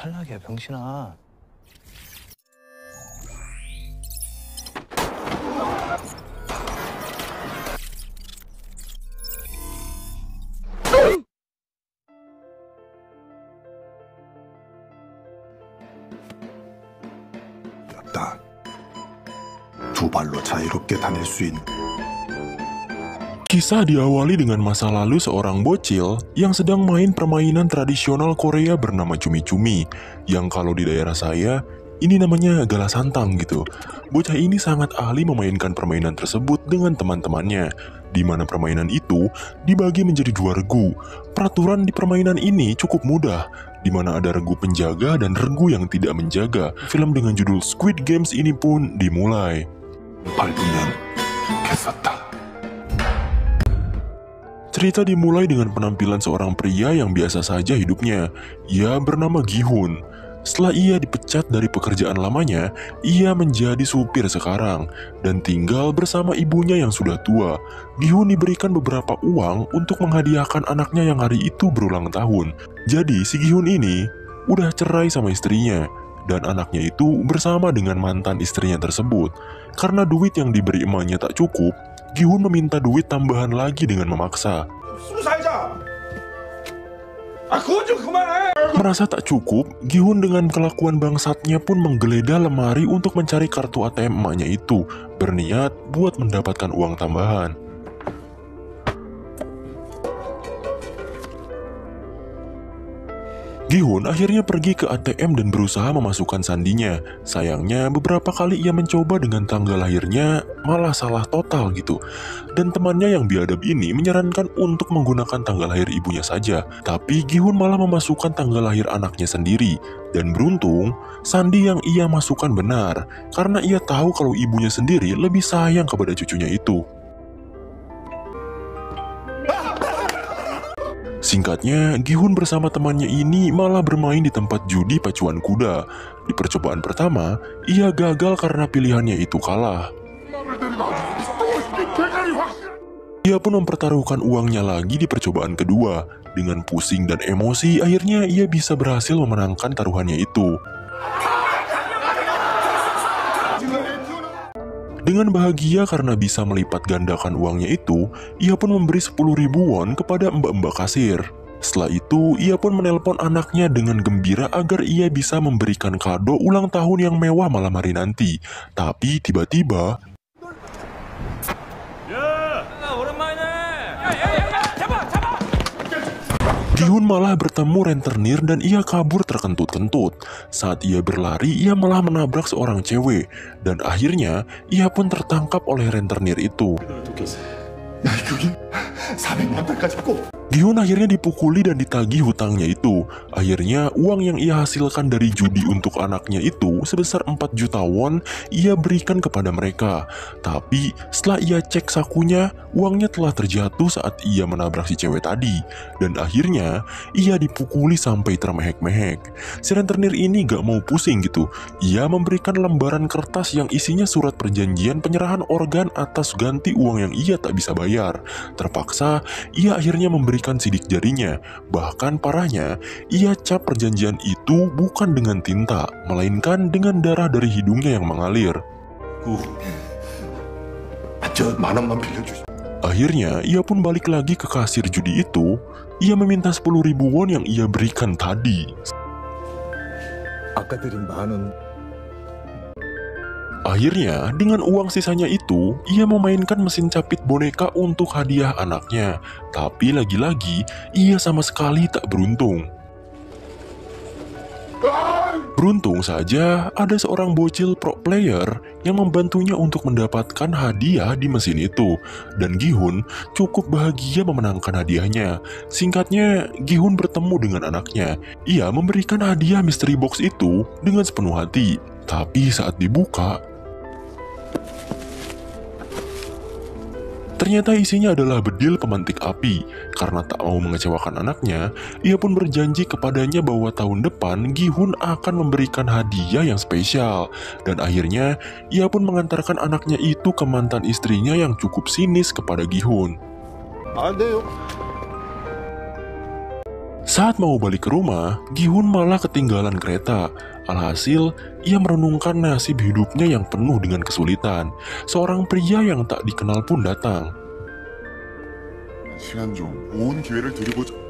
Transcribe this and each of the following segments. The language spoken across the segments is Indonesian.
탈락이야, 병신아. 없다. 두 발로 자유롭게 다닐 수 있는. Kisah diawali dengan masa lalu seorang bocil yang sedang main permainan tradisional Korea bernama cumi-cumi, yang kalau di daerah saya, ini namanya gala santang gitu. Bocah ini sangat ahli memainkan permainan tersebut dengan teman-temannya, di mana permainan itu dibagi menjadi 2 regu. Peraturan di permainan ini cukup mudah, di mana ada regu penjaga dan regu yang tidak menjaga. Film dengan judul Squid Games ini pun dimulai. 밟으면 개썼다. Cerita dimulai dengan penampilan seorang pria yang biasa saja hidupnya. Ia bernama Gi-hun. Setelah ia dipecat dari pekerjaan lamanya, ia menjadi supir sekarang dan tinggal bersama ibunya yang sudah tua. Gi-hun diberikan beberapa uang untuk menghadiahkan anaknya yang hari itu berulang tahun. Jadi si Gi-hun ini udah cerai sama istrinya, dan anaknya itu bersama dengan mantan istrinya tersebut. Karena duit yang diberi emaknya tak cukup, Gi-hun meminta duit tambahan lagi dengan memaksa. Merasa tak cukup, Gi-hun dengan kelakuan bangsatnya pun menggeledah lemari untuk mencari kartu ATM emaknya itu, berniat buat mendapatkan uang tambahan. Gi-hun akhirnya pergi ke ATM dan berusaha memasukkan sandinya. Sayangnya beberapa kali ia mencoba dengan tanggal lahirnya malah salah total gitu. Dan temannya yang biadab ini menyarankan untuk menggunakan tanggal lahir ibunya saja. Tapi Gi-hun malah memasukkan tanggal lahir anaknya sendiri. Dan beruntung, sandi yang ia masukkan benar, karena ia tahu kalau ibunya sendiri lebih sayang kepada cucunya itu. Singkatnya, Gi-hun bersama temannya ini malah bermain di tempat judi pacuan kuda. Di percobaan pertama, ia gagal karena pilihannya itu kalah. Ia pun mempertaruhkan uangnya lagi di percobaan kedua. Dengan pusing dan emosi, akhirnya ia bisa berhasil memenangkan taruhannya itu. Dengan bahagia karena bisa melipat gandakan uangnya itu, ia pun memberi 10.000 won kepada mbak-mbak kasir. Setelah itu, ia pun menelpon anaknya dengan gembira agar ia bisa memberikan kado ulang tahun yang mewah malam hari nanti. Tapi tiba-tiba, Gi-hun malah bertemu rentenir dan ia kabur terkentut-kentut. Saat ia berlari, ia malah menabrak seorang cewek. Dan akhirnya, ia pun tertangkap oleh rentenir itu. Gi-hun akhirnya dipukuli dan ditagih hutangnya itu. Akhirnya, uang yang ia hasilkan dari judi untuk anaknya itu sebesar 4 juta won ia berikan kepada mereka. Tapi setelah ia cek sakunya, uangnya telah terjatuh saat ia menabrak si cewek tadi. Dan akhirnya, ia dipukuli sampai termehek-mehek. Si rentenir ini gak mau pusing gitu. Ia memberikan lembaran kertas yang isinya surat perjanjian penyerahan organ atas ganti uang yang ia tak bisa bayar. Terpaksa, ia akhirnya memberikan sidik jarinya. Bahkan parahnya, ia cap perjanjian itu bukan dengan tinta, melainkan dengan darah dari hidungnya yang mengalir. Akhirnya, ia pun balik lagi ke kasir judi itu. Ia meminta 10.000 won yang ia berikan tadi. Akhirnya, dengan uang sisanya itu, ia memainkan mesin capit boneka untuk hadiah anaknya. Tapi lagi-lagi, ia sama sekali tak beruntung. Beruntung saja, ada seorang bocil pro player yang membantunya untuk mendapatkan hadiah di mesin itu. Dan Gi-hun cukup bahagia memenangkan hadiahnya. Singkatnya, Gi-hun bertemu dengan anaknya. Ia memberikan hadiah mystery box itu dengan sepenuh hati. Tapi saat dibuka, ternyata isinya adalah bedil pemantik api. Karena tak mau mengecewakan anaknya, ia pun berjanji kepadanya bahwa tahun depan Gi-hun akan memberikan hadiah yang spesial. Dan akhirnya, ia pun mengantarkan anaknya itu ke mantan istrinya yang cukup sinis kepada Gi-hun. Saat mau balik ke rumah, Gi-hun malah ketinggalan kereta. Alhasil, ia merenungkan nasib hidupnya yang penuh dengan kesulitan. Seorang pria yang tak dikenal pun datang. 시간 좀 좋은 기회를 드리고자.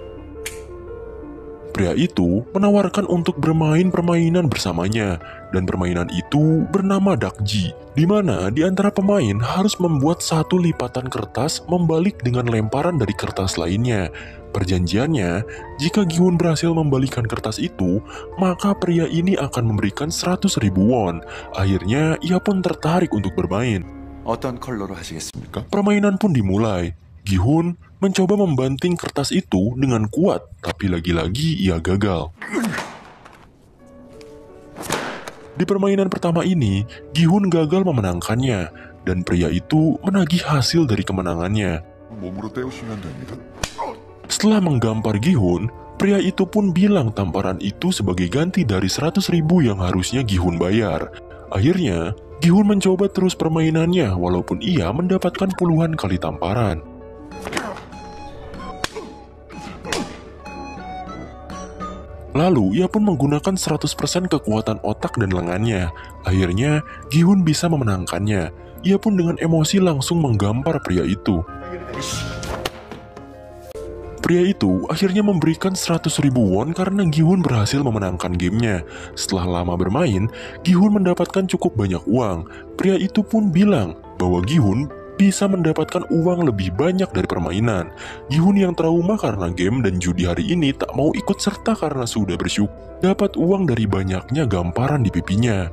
Pria itu menawarkan untuk bermain permainan bersamanya, dan permainan itu bernama dakji, di mana di antara pemain harus membuat satu lipatan kertas membalik dengan lemparan dari kertas lainnya. Perjanjiannya, jika Gi-hun berhasil membalikan kertas itu, maka pria ini akan memberikan 100.000 won. Akhirnya, ia pun tertarik untuk bermain. 어떤 컬러로 하시겠습니까? Permainan pun dimulai. Gi-hun mencoba membanting kertas itu dengan kuat, tapi lagi-lagi ia gagal. Di permainan pertama ini, Gi-hun gagal memenangkannya, dan pria itu menagih hasil dari kemenangannya. 몸으로 때우시면 됩니다. Setelah menggampar Gi-hun, pria itu pun bilang tamparan itu sebagai ganti dari 100.000 yang harusnya Gi-hun bayar. Akhirnya, Gi-hun mencoba terus permainannya walaupun ia mendapatkan puluhan kali tamparan. Lalu, ia pun menggunakan 100% kekuatan otak dan lengannya. Akhirnya, Gi-hun bisa memenangkannya. Ia pun dengan emosi langsung menggampar pria itu. Pria itu akhirnya memberikan 100.000 won karena Gi-hun berhasil memenangkan gamenya. Setelah lama bermain, Gi-hun mendapatkan cukup banyak uang. Pria itu pun bilang bahwa Gi-hun bisa mendapatkan uang lebih banyak dari permainan. Gi-hun yang trauma karena game dan judi hari ini tak mau ikut serta karena sudah bersyukur dapat uang dari banyaknya gamparan di pipinya.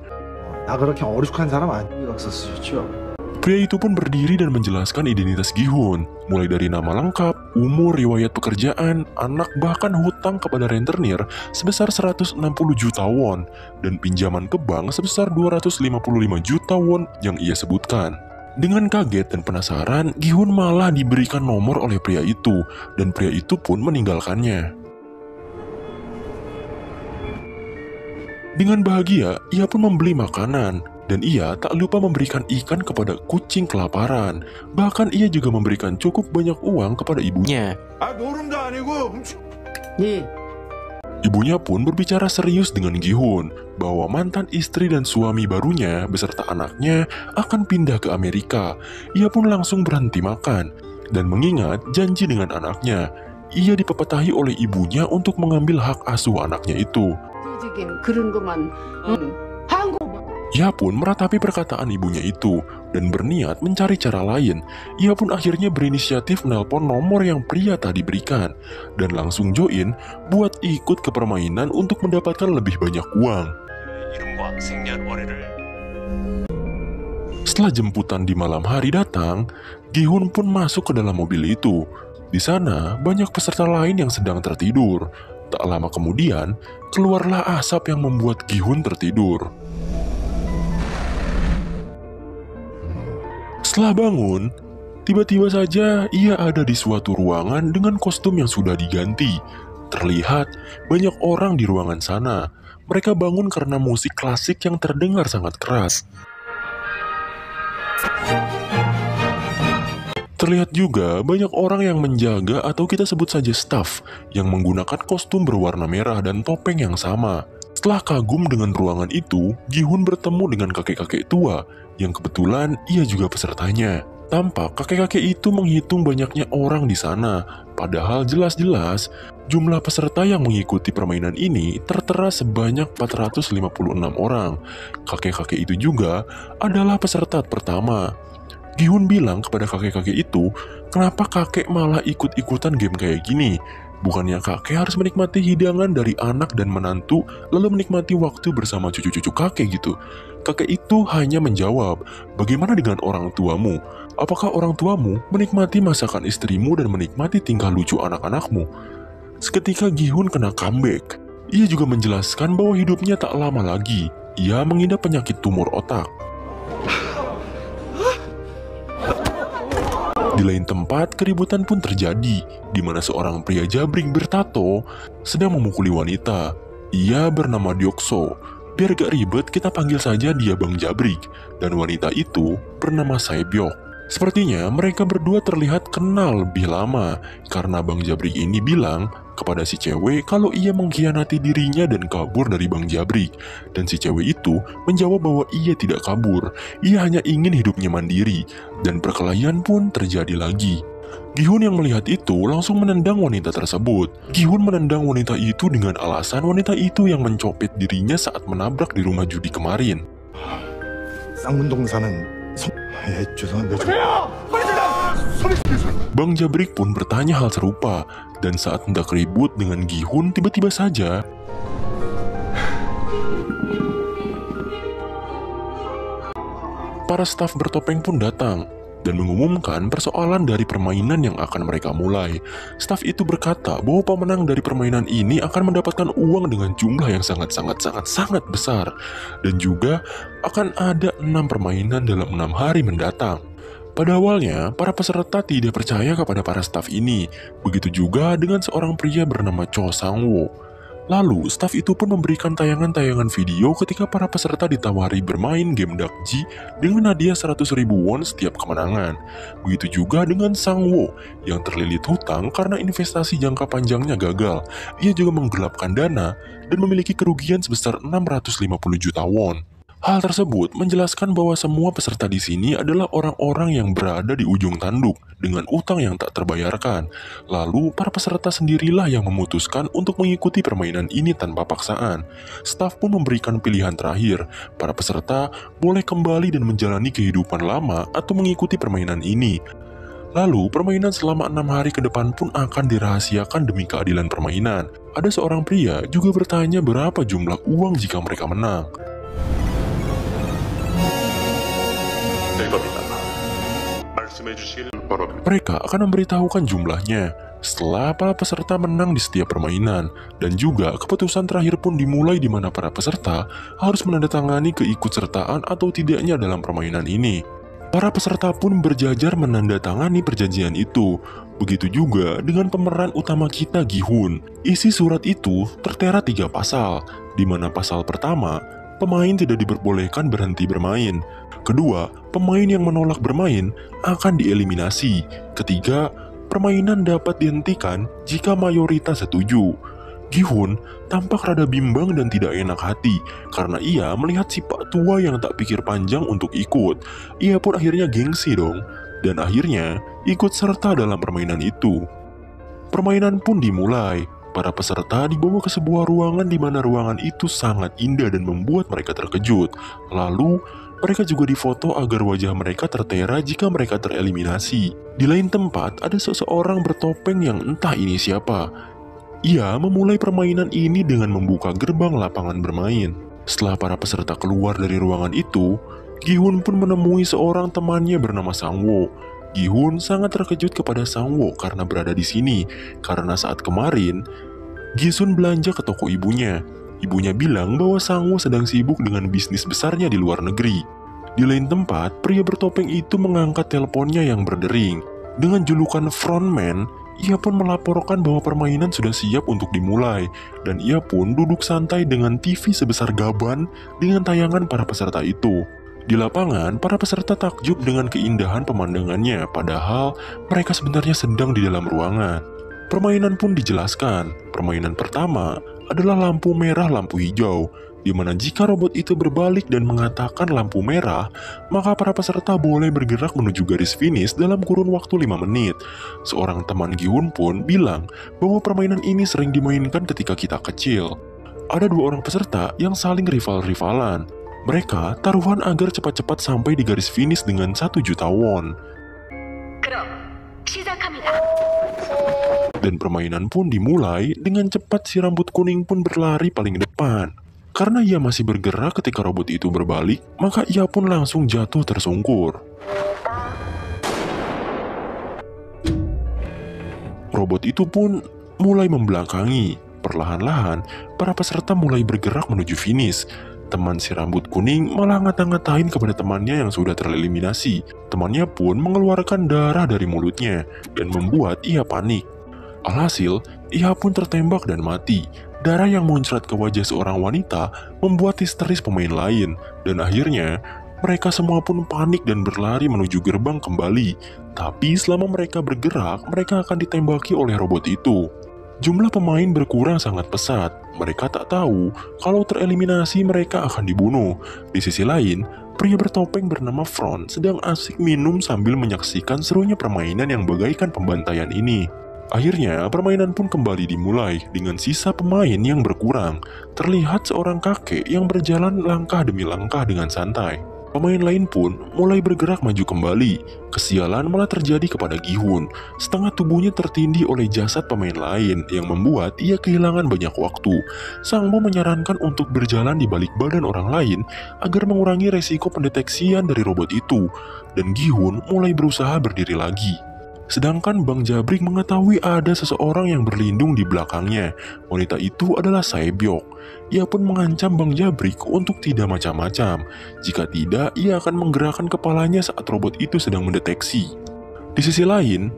나 그렇게 어리숙한 사람 아니라고 썼었죠. Pria itu pun berdiri dan menjelaskan identitas Gi-hun, mulai dari nama lengkap, umur, riwayat pekerjaan, anak, bahkan hutang kepada rentenir sebesar 160 juta won, dan pinjaman ke bank sebesar 255 juta won yang ia sebutkan. Dengan kaget dan penasaran, Gi-hun malah diberikan nomor oleh pria itu, dan pria itu pun meninggalkannya. Dengan bahagia, ia pun membeli makanan, dan ia tak lupa memberikan ikan kepada kucing kelaparan. Bahkan ia juga memberikan cukup banyak uang kepada ibunya. 노름도 아니고 예. Ibunya pun berbicara serius dengan Gi-hun bahwa mantan istri dan suami barunya beserta anaknya akan pindah ke Amerika. Ia pun langsung berhenti makan dan mengingat janji dengan anaknya. Ia dipepetahi oleh ibunya untuk mengambil hak asuh anaknya itu. 그런 것만 한국 Ia pun meratapi perkataan ibunya itu dan berniat mencari cara lain. Ia pun akhirnya berinisiatif menelpon nomor yang pria tadi berikan dan langsung join buat ikut ke permainan untuk mendapatkan lebih banyak uang. Setelah jemputan di malam hari datang, Gi-hun pun masuk ke dalam mobil itu. Di sana banyak peserta lain yang sedang tertidur. Tak lama kemudian, keluarlah asap yang membuat Gi-hun tertidur. Setelah bangun, tiba-tiba saja ia ada di suatu ruangan dengan kostum yang sudah diganti. Terlihat banyak orang di ruangan sana. Mereka bangun karena musik klasik yang terdengar sangat keras. Terlihat juga banyak orang yang menjaga atau kita sebut saja staff yang menggunakan kostum berwarna merah dan topeng yang sama. Setelah kagum dengan ruangan itu, Gi-hun bertemu dengan kakek-kakek tua yang kebetulan ia juga pesertanya. Tampak kakek-kakek itu menghitung banyaknya orang di sana, padahal jelas-jelas jumlah peserta yang mengikuti permainan ini tertera sebanyak 456 orang. Kakek-kakek itu juga adalah peserta pertama. Gi-hun bilang kepada kakek-kakek itu, kenapa kakek malah ikut-ikutan game kayak gini? Bukannya kakek harus menikmati hidangan dari anak dan menantu, lalu menikmati waktu bersama cucu-cucu kakek gitu. Kakek itu hanya menjawab, bagaimana dengan orang tuamu? Apakah orang tuamu menikmati masakan istrimu dan menikmati tingkah lucu anak-anakmu? Seketika Gi-hun kena comeback. Ia juga menjelaskan bahwa hidupnya tak lama lagi. Ia mengidap penyakit tumor otak. Di lain tempat, keributan pun terjadi, di mana seorang pria jabrik bertato sedang memukuli wanita. Ia bernama Deokso. Biar gak ribet, kita panggil saja dia Bang Jabrik, dan wanita itu bernama Saebyok. Sepertinya mereka berdua terlihat kenal lebih lama, karena Bang Jabrik ini bilang kepada si cewek kalau ia mengkhianati dirinya dan kabur dari Bang Jabrik. Dan si cewek itu menjawab bahwa ia tidak kabur, ia hanya ingin hidupnya mandiri, dan perkelahian pun terjadi lagi. Gi-hun yang melihat itu langsung menendang wanita tersebut. Gi-hun menendang wanita itu dengan alasan wanita itu yang mencopet dirinya saat menabrak di rumah judi kemarin. 쌍문동사는 죄송한데 Bang Jabrik pun bertanya hal serupa, dan saat hendak ribut dengan Gi-hun, tiba-tiba saja para staf bertopeng pun datang dan mengumumkan persoalan dari permainan yang akan mereka mulai. Staf itu berkata bahwa pemenang dari permainan ini akan mendapatkan uang dengan jumlah yang sangat besar, dan juga akan ada 6 permainan dalam 6 hari mendatang. Pada awalnya, para peserta tidak percaya kepada para staf ini. Begitu juga dengan seorang pria bernama Cho Sang-wo. Lalu, staf itu pun memberikan tayangan-tayangan video ketika para peserta ditawari bermain game Dakji dengan hadiah 100.000 won setiap kemenangan. Begitu juga dengan Sang-wo yang terlilit hutang karena investasi jangka panjangnya gagal. Ia juga menggelapkan dana dan memiliki kerugian sebesar 650 juta won. Hal tersebut menjelaskan bahwa semua peserta di sini adalah orang-orang yang berada di ujung tanduk dengan utang yang tak terbayarkan. Lalu, para peserta sendirilah yang memutuskan untuk mengikuti permainan ini tanpa paksaan. Staf pun memberikan pilihan terakhir. Para peserta boleh kembali dan menjalani kehidupan lama atau mengikuti permainan ini. Lalu, permainan selama 6 hari ke depan pun akan dirahasiakan demi keadilan permainan. Ada seorang pria juga bertanya berapa jumlah uang jika mereka menang. Mereka akan memberitahukan jumlahnya setelah para peserta menang di setiap permainan, dan juga keputusan terakhir pun dimulai di mana para peserta harus menandatangani keikutsertaan atau tidaknya dalam permainan ini. Para peserta pun berjajar menandatangani perjanjian itu. Begitu juga dengan pemeran utama kita, Gi-hun. Isi surat itu tertera 3 pasal, di mana pasal pertama, pemain tidak diperbolehkan berhenti bermain. Kedua, pemain yang menolak bermain akan dieliminasi. Ketiga, permainan dapat dihentikan jika mayoritas setuju. Gi-hun tampak rada bimbang dan tidak enak hati karena ia melihat si pak tua yang tak pikir panjang untuk ikut. Ia pun akhirnya gengsi dong, dan akhirnya ikut serta dalam permainan itu. Permainan pun dimulai. Para peserta dibawa ke sebuah ruangan di mana ruangan itu sangat indah dan membuat mereka terkejut. Lalu, mereka juga difoto agar wajah mereka tertera jika mereka tereliminasi. Di lain tempat, ada seseorang bertopeng yang entah ini siapa. Ia memulai permainan ini dengan membuka gerbang lapangan bermain. Setelah para peserta keluar dari ruangan itu, Gi-hun pun menemui seorang temannya bernama Sang-wo. Gi-hun sangat terkejut kepada Sang-wo karena berada di sini, karena saat kemarin, Gi-sun belanja ke toko ibunya. Ibunya bilang bahwa Sang-wo sedang sibuk dengan bisnis besarnya di luar negeri. Di lain tempat, pria bertopeng itu mengangkat teleponnya yang berdering. Dengan julukan frontman, ia pun melaporkan bahwa permainan sudah siap untuk dimulai, dan ia pun duduk santai dengan TV sebesar gaban dengan tayangan para peserta itu. Di lapangan, para peserta takjub dengan keindahan pemandangannya, padahal mereka sebenarnya sedang di dalam ruangan. Permainan pun dijelaskan. Permainan pertama adalah lampu merah, lampu hijau, di mana jika robot itu berbalik dan mengatakan lampu merah, maka para peserta boleh bergerak menuju garis finish dalam kurun waktu 5 menit. Seorang teman Gi-hun pun bilang bahwa permainan ini sering dimainkan ketika kita kecil. Ada 2 orang peserta yang saling rival-rivalan. Mereka taruhan agar cepat-cepat sampai di garis finish dengan 1 juta won. Dan permainan pun dimulai dengan cepat. Si rambut kuning pun berlari paling depan. Karena ia masih bergerak ketika robot itu berbalik, maka ia pun langsung jatuh tersungkur. Robot itu pun mulai membelakangi. Perlahan-lahan, para peserta mulai bergerak menuju finish. Teman si rambut kuning malah ngata-ngatain kepada temannya yang sudah tereliminasi. Temannya pun mengeluarkan darah dari mulutnya dan membuat ia panik. Alhasil, ia pun tertembak dan mati. Darah yang muncrat ke wajah seorang wanita membuat histeris pemain lain, dan akhirnya mereka semua pun panik dan berlari menuju gerbang kembali. Tapi selama mereka bergerak, mereka akan ditembaki oleh robot itu. Jumlah pemain berkurang sangat pesat. Mereka tak tahu kalau tereliminasi mereka akan dibunuh. Di sisi lain, pria bertopeng bernama Fron sedang asik minum sambil menyaksikan serunya permainan yang bagaikan pembantaian ini. Akhirnya, permainan pun kembali dimulai dengan sisa pemain yang berkurang. Terlihat seorang kakek yang berjalan langkah demi langkah dengan santai. Pemain lain pun mulai bergerak maju kembali. Kesialan malah terjadi kepada Gi-hun. Setengah tubuhnya tertindih oleh jasad pemain lain yang membuat ia kehilangan banyak waktu. Sang Mo menyarankan untuk berjalan di balik badan orang lain agar mengurangi resiko pendeteksian dari robot itu. Dan Gi-hun mulai berusaha berdiri lagi. Sedangkan Bang Jabrik mengetahui ada seseorang yang berlindung di belakangnya. Wanita itu adalah Saebyok. Ia pun mengancam Bang Jabrik untuk tidak macam-macam. Jika tidak, ia akan menggerakkan kepalanya saat robot itu sedang mendeteksi. Di sisi lain,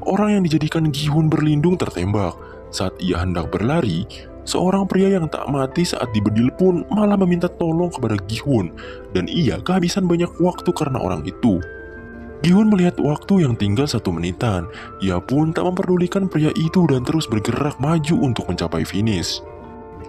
orang yang dijadikan Gi-hun berlindung tertembak. Saat ia hendak berlari, seorang pria yang tak mati saat dibedil pun malah meminta tolong kepada Gi-hun. Dan ia kehabisan banyak waktu karena orang itu. Gi-hun melihat waktu yang tinggal 1 menitan. Ia pun tak memperdulikan pria itu dan terus bergerak maju untuk mencapai finish.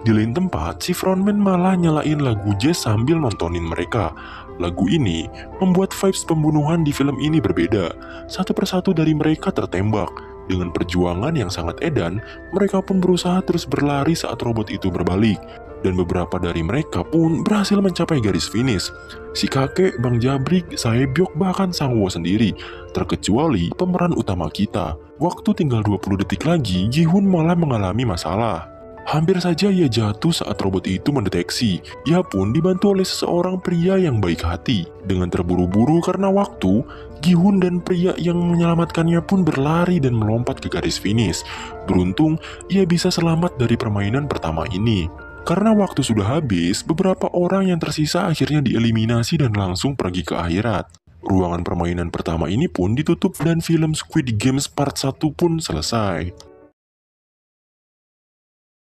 Di lain tempat, si frontman malah nyalain lagu jazz sambil nontonin mereka. Lagu ini membuat vibes pembunuhan di film ini berbeda. Satu persatu dari mereka tertembak. Dengan perjuangan yang sangat edan, mereka pun berusaha terus berlari saat robot itu berbalik. Dan beberapa dari mereka pun berhasil mencapai garis finish. Si kakek, Bang Jabrik, Saebyok, bahkan Sang Wo sendiri, terkecuali pemeran utama kita. Waktu tinggal 20 detik lagi, Gi-hun malah mengalami masalah. Hampir saja ia jatuh saat robot itu mendeteksi. Ia pun dibantu oleh seseorang pria yang baik hati. Dengan terburu-buru karena waktu, Gi-hun dan pria yang menyelamatkannya pun berlari dan melompat ke garis finish. Beruntung, ia bisa selamat dari permainan pertama ini. Karena waktu sudah habis, beberapa orang yang tersisa akhirnya dieliminasi dan langsung pergi ke akhirat. Ruangan permainan pertama ini pun ditutup dan film Squid Games Part 1 pun selesai.